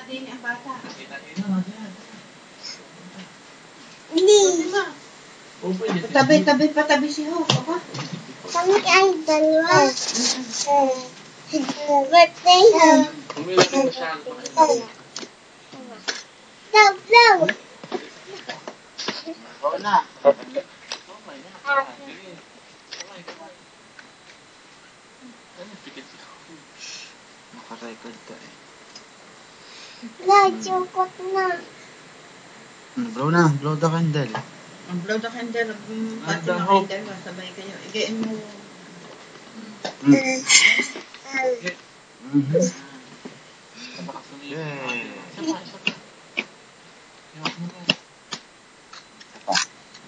din ang bata. Hindi. Patabi si Hope, ako. Kami ay dalawa. Birthday. Love. Oo na. Naka-record ka eh. Chukot na. Blow na. Blow the candle. Ang blow the candle, pati ng candle, sabay kayo. Igain mo.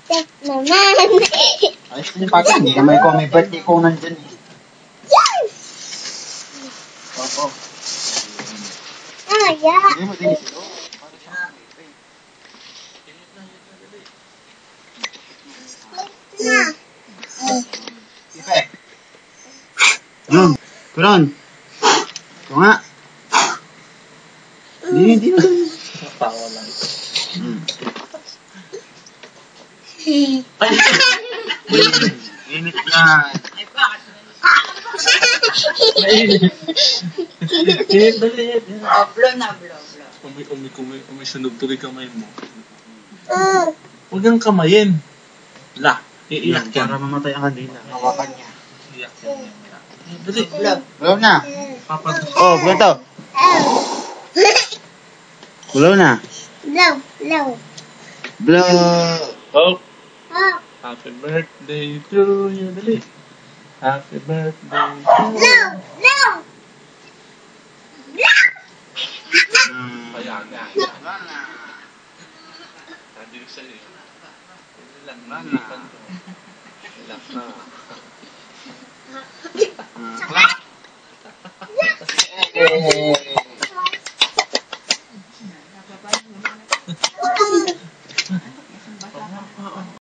Check naman. Ayos na yung pagka. Hindi naman ko may birthday ko nandyan eh. Yes! Oo. Yeah. Hindi mo din ito. Na. Ipe. Kuron. Ito nga. Hindi na. Tawa lang. Init yan. Ay, bakit? Init dali. Blow na, blow. Umisunog tuloy kamay mo. Huwag kang kamayin. Iiyak yan. Para mamatay ang kandila. Hawakan niya. Iiyak yan. Dali. Blow na. Papadus. Oh, ganito. Blow na. Blow. Blow. Oh. Oh. Happy birthday to you. Dali. Happy birthday to you. Blow. Kaya nga. Sabi ko sa'yo eh. Relax na. Relax na. Hey.